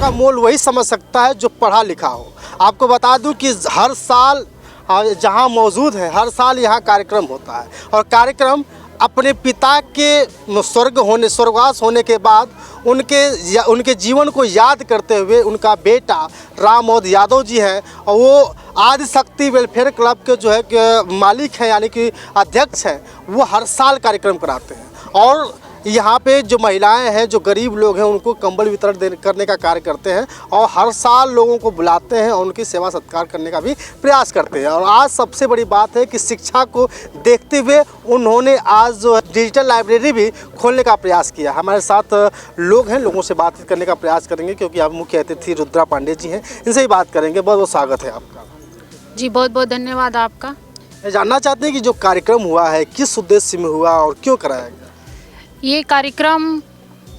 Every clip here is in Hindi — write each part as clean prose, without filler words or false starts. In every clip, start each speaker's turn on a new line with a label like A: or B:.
A: का मोल वही समझ सकता है जो पढ़ा लिखा हो। आपको बता दूं कि हर साल जहां मौजूद है, हर साल यहां कार्यक्रम होता है और कार्यक्रम अपने पिता के स्वर्गवास होने के बाद उनके जीवन को याद करते हुए उनका बेटा राममोहन यादव जी हैं और वो आदि शक्ति वेलफेयर क्लब के जो है कि मालिक हैं यानी कि अध्यक्ष हैं, वो हर साल कार्यक्रम कराते हैं और यहाँ पे जो महिलाएं हैं, जो गरीब लोग हैं, उनको कंबल वितरण करने का कार्य करते हैं और हर साल लोगों को बुलाते हैं और उनकी सेवा सत्कार करने का भी प्रयास करते हैं। और आज सबसे बड़ी बात है कि शिक्षा को देखते हुए उन्होंने आज जो डिजिटल लाइब्रेरी भी खोलने का प्रयास किया। हमारे साथ लोग हैं, लोगों से बातचीत करने का प्रयास करेंगे क्योंकि आप मुख्य अतिथि रुद्रा पांडे जी हैं, इनसे ही बात करेंगे। बहुत बहुत स्वागत है आपका।
B: जी बहुत बहुत धन्यवाद आपका।
A: जानना चाहते हैं कि जो कार्यक्रम हुआ है किस उद्देश्य में हुआ और क्यों कराया गया?
B: ये कार्यक्रम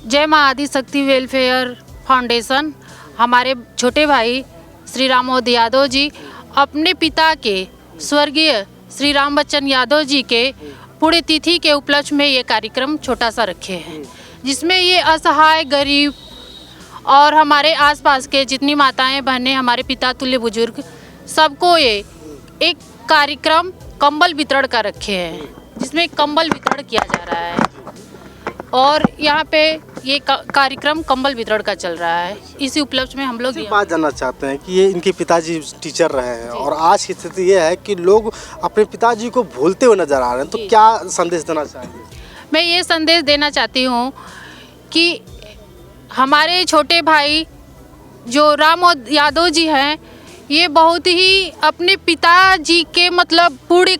B: जय माँ आदि शक्ति वेलफेयर फाउंडेशन, हमारे छोटे भाई श्री राममोहन यादव जी अपने पिता के स्वर्गीय श्री राम बच्चन यादव जी के पुण्यतिथि के उपलक्ष्य में ये कार्यक्रम छोटा सा रखे हैं, जिसमें ये असहाय गरीब और हमारे आसपास के जितनी माताएं बहनें, हमारे पिता तुल्य बुजुर्ग, सबको ये एक कार्यक्रम कंबल वितरण का रखे हैं, जिसमें कंबल वितरण किया जा रहा है और यहाँ पे ये कार्यक्रम कंबल वितरण का चल रहा है। इसी उपलक्ष्य में हम लोग ये
A: बात जानना चाहते हैं कि ये इनके पिताजी टीचर रहे हैं और आज की स्थिति ये है कि लोग अपने पिताजी को भूलते हुए नजर आ रहे हैं, तो क्या संदेश देना चाहेंगे?
B: मैं ये संदेश देना चाहती हूँ कि हमारे छोटे भाई जो राममोहन यादव जी हैं, ये बहुत ही अपने पिताजी के मतलब पुण्य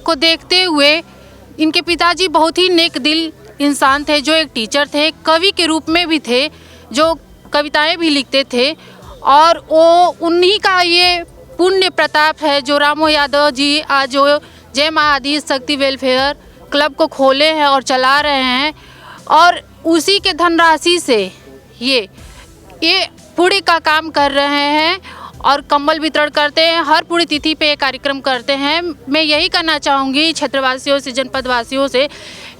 B: को देखते हुए, इनके पिताजी बहुत ही नेक दिल इंसान थे, जो एक टीचर थे, कवि के रूप में भी थे, जो कविताएं भी लिखते थे और वो उन्हीं का ये पुण्य प्रताप है जो राममोहन यादव जी आज जो जय माँ आदि शक्ति वेलफेयर क्लब को खोले हैं और चला रहे हैं और उसी के धनराशि से ये पुण्य का काम कर रहे हैं और कंबल वितरण करते हैं। हर पुण्यतिथि पे कार्यक्रम करते हैं। मैं यही कहना चाहूँगी क्षेत्रवासियों से, जनपद वासियों से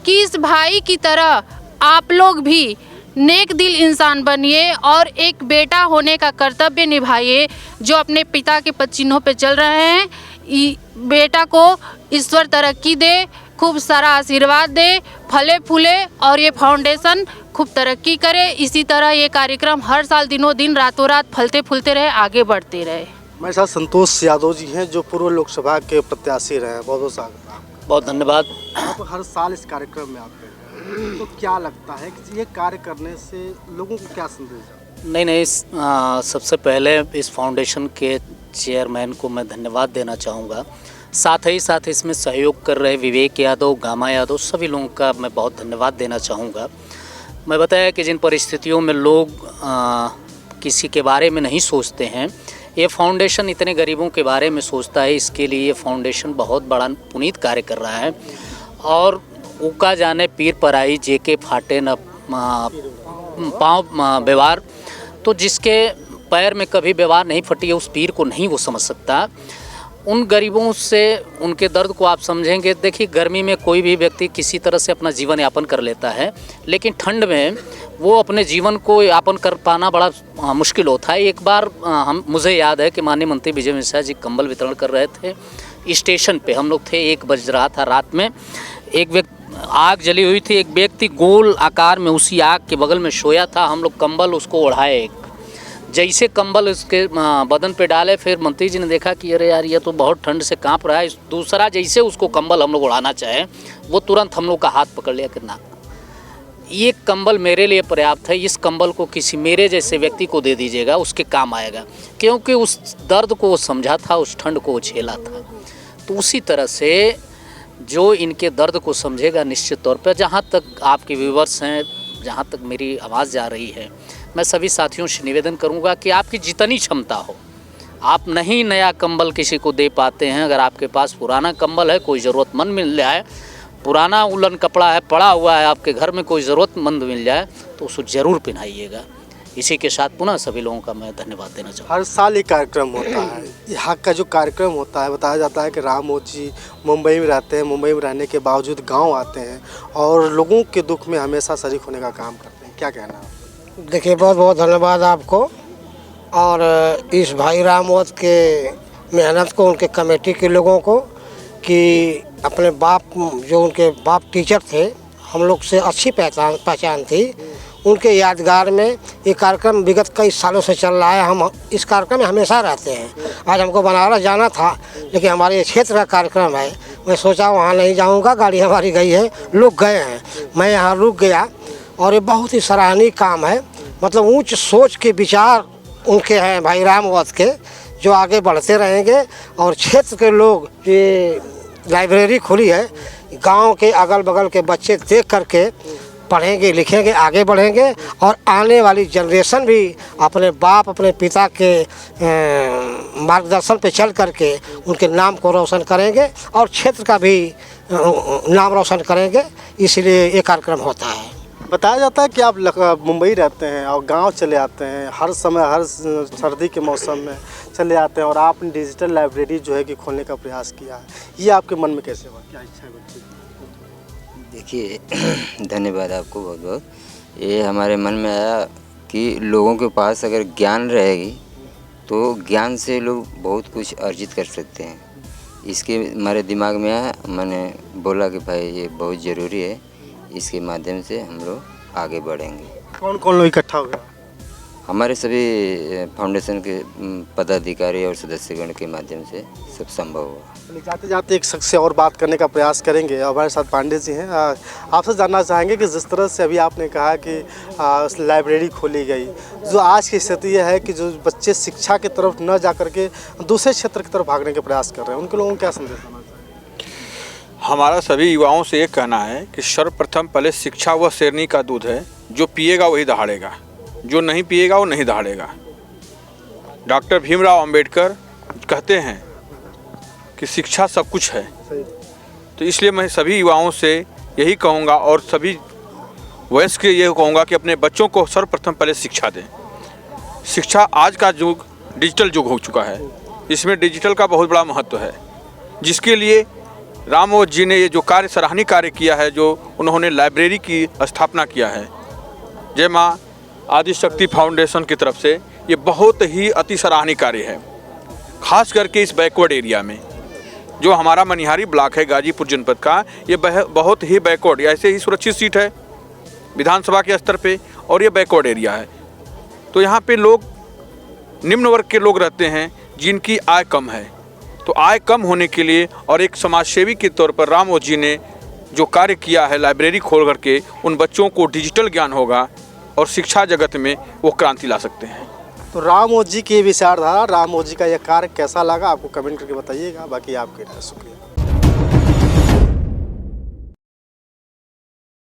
B: कि इस भाई की तरह आप लोग भी नेक दिल इंसान बनिए और एक बेटा होने का कर्तव्य निभाइए, जो अपने पिता के पद चिन्हों पे चल रहे हैं। बेटा को ईश्वर तरक्की दे, खूब सारा आशीर्वाद दे, फले फूले और ये फाउंडेशन खूब तरक्की करे। इसी तरह ये कार्यक्रम हर साल दिनों दिन रातों रात फलते फूलते रहे, आगे बढ़ते रहे।
A: मेरे साथ संतोष यादव जी हैं जो पूर्व लोकसभा के प्रत्याशी रहे हैं। बहुत बहुत स्वागत है।
C: बहुत धन्यवाद।
A: आप हर साल इस कार्यक्रम में आते हैं, तो क्या लगता है कि ये कार्य करने से लोगों को क्या संदेश है?
C: नहीं, सबसे पहले इस फाउंडेशन के चेयरमैन को मैं धन्यवाद देना चाहूँगा। साथ ही साथ इसमें सहयोग कर रहे विवेक यादव, गामा यादव, सभी लोगों का मैं बहुत धन्यवाद देना चाहूँगा। मैं बताया कि जिन परिस्थितियों में लोग किसी के बारे में नहीं सोचते हैं, ये फाउंडेशन इतने गरीबों के बारे में सोचता है। इसके लिए ये फाउंडेशन बहुत बड़ा पुनीत कार्य कर रहा है और उका जाने पीर पर आई जेके फाटे न पाँव व्यवहार, तो जिसके पैर में कभी व्यवहार नहीं फटी है उस पीर को नहीं वो समझ सकता। उन गरीबों से उनके दर्द को आप समझेंगे। देखिए, गर्मी में कोई भी व्यक्ति किसी तरह से अपना जीवन यापन कर लेता है, लेकिन ठंड में वो अपने जीवन को यापन कर पाना बड़ा मुश्किल होता है। एक बार मुझे याद है कि माननीय मंत्री विजय मिश्रा जी कंबल वितरण कर रहे थे स्टेशन पे। हम लोग थे, 1 बज रहा था रात में, एक व्यक्ति आग जली हुई थी, एक व्यक्ति गोल आकार में उसी आग के बगल में सोया था। हम लोग कंबल उसको ओढ़ाए, जैसे कंबल उसके बदन पे डाले, फिर मंत्री जी ने देखा कि अरे यार ये तो बहुत ठंड से कांप रहा है। दूसरा जैसे उसको कंबल हम लोग उड़ाना चाहे, वो तुरंत हम लोग का हाथ पकड़ लिया कि ना, ये कंबल मेरे लिए पर्याप्त है, इस कंबल को किसी मेरे जैसे व्यक्ति को दे दीजिएगा, उसके काम आएगा। क्योंकि उस दर्द को वो समझा था, उस ठंड को वो झेला था। तो उसी तरह से जो इनके दर्द को समझेगा, निश्चित तौर पर, जहाँ तक आपके व्यूवर्स हैं, जहाँ तक मेरी आवाज़ जा रही है, मैं सभी साथियों से निवेदन करूंगा कि आपकी जितनी क्षमता हो, आप नहीं नया कंबल किसी को दे पाते हैं, अगर आपके पास पुराना कंबल है, कोई ज़रूरतमंद मिल जाए, पुराना उलन कपड़ा है पड़ा हुआ है आपके घर में, कोई ज़रूरतमंद मिल जाए तो उसको ज़रूर पहनाइएगा। इसी के साथ पुनः सभी लोगों का मैं धन्यवाद देना चाहूँगा।
A: हर साल ये कार्यक्रम होता है। यहाँ का जो कार्यक्रम होता है, बताया जाता है कि राममोहन जी मुंबई में रहते हैं, मुंबई में रहने के बावजूद गांव आते हैं और लोगों के दुख में हमेशा शरीक होने का काम करते हैं। क्या कहना है?
D: देखिए, बहुत बहुत धन्यवाद आपको और इस भाई रामवत के मेहनत को, उनके कमेटी के लोगों को कि अपने बाप, जो उनके बाप टीचर थे, हम लोग से अच्छी पहचान थी, उनके यादगार में ये कार्यक्रम विगत कई सालों से चल रहा है। हम इस कार्यक्रम में हमेशा रहते हैं। आज हमको बनारस जाना था, लेकिन हमारे क्षेत्र का कार्यक्रम है, मैं सोचा वहाँ नहीं जाऊँगा, गाड़ी हमारी गई है, लोग गए हैं, मैं यहाँ रुक गया। और ये बहुत ही सराहनीय काम है, मतलब ऊंच सोच के विचार उनके हैं भाई रामवत के, जो आगे बढ़ते रहेंगे। और क्षेत्र के लोग, ये लाइब्रेरी खुली है, गांव के अगल बगल के बच्चे देख करके पढ़ेंगे, लिखेंगे, आगे बढ़ेंगे और आने वाली जनरेशन भी अपने बाप, अपने पिता के मार्गदर्शन पे चल करके उनके नाम को रोशन करेंगे और क्षेत्र का भी नाम रोशन करेंगे। इसलिए ये कार्यक्रम होता है।
A: बताया जाता है कि आप मुंबई रहते हैं और गांव चले आते हैं, हर समय, हर सर्दी के मौसम में चले आते हैं और आपने डिजिटल लाइब्रेरी जो है कि खोलने का प्रयास किया है। ये आपके मन में कैसे हुआ, क्या इच्छा है बच्चे?
E: देखिए, धन्यवाद आपको बहुत बहुत। ये हमारे मन में आया कि लोगों के पास अगर ज्ञान रहेगी तो ज्ञान से लोग बहुत कुछ अर्जित कर सकते हैं। इसके हमारे दिमाग में आया, मैंने बोला कि भाई ये बहुत ज़रूरी है, इसके माध्यम से हम लोग आगे बढ़ेंगे।
A: कौन कौन लोग इकट्ठा हो गया?
E: हमारे सभी फाउंडेशन के पदाधिकारी और सदस्यगण के माध्यम से सब संभव हुआ।
A: जाते जाते एक शख्स से और बात करने का प्रयास करेंगे। हमारे साथ पांडे जी हैं। आपसे जानना चाहेंगे कि जिस तरह से अभी आपने कहा कि लाइब्रेरी खोली गई, जो आज की स्थिति यह है कि जो बच्चे शिक्षा की तरफ न जा करके दूसरे क्षेत्र की तरफ भागने के प्रयास कर रहे हैं, उनके लोगों को क्या संदेश देना चाहिए?
F: हमारा सभी युवाओं से ये कहना है कि सर्वप्रथम पहले शिक्षा वह शेरनी का दूध है, जो पिएगा वही दहाड़ेगा, जो नहीं पिएगा वो नहीं दहाड़ेगा। डॉक्टर भीमराव अंबेडकर कहते हैं कि शिक्षा सब कुछ है। तो इसलिए मैं सभी युवाओं से यही कहूँगा और सभी वयस्क के ये कहूँगा कि अपने बच्चों को सर्वप्रथम पहले शिक्षा दें। शिक्षा, आज का युग डिजिटल युग हो चुका है, इसमें डिजिटल का बहुत बड़ा महत्व है, जिसके लिए रामवत जी ने ये जो कार्य, सराहनीय कार्य किया है, जो उन्होंने लाइब्रेरी की स्थापना किया है जय माँ आदिशक्ति फाउंडेशन की तरफ से, ये बहुत ही अति सराहनीय कार्य है। खास करके इस बैकवर्ड एरिया में, जो हमारा मनिहारी ब्लॉक है गाजीपुर जनपद का, ये बहुत ही बैकवर्ड, ऐसे ही सुरक्षित सीट है विधानसभा के स्तर पे और ये बैकवर्ड एरिया है। तो यहाँ पे लोग निम्न वर्ग के लोग रहते हैं जिनकी आय कम है। तो आय कम होने के लिए और एक समाज सेवी के तौर पर रामवत जी ने जो कार्य किया है, लाइब्रेरी खोल करके उन बच्चों को डिजिटल ज्ञान होगा और शिक्षा जगत में वो क्रांति ला सकते हैं।
A: तो रामवत जी की विचारधारा, रामवत जी का यह कार्य कैसा लगा, आपको कमेंट करके बताइएगा। बाकी आपके लिए शुक्रिया।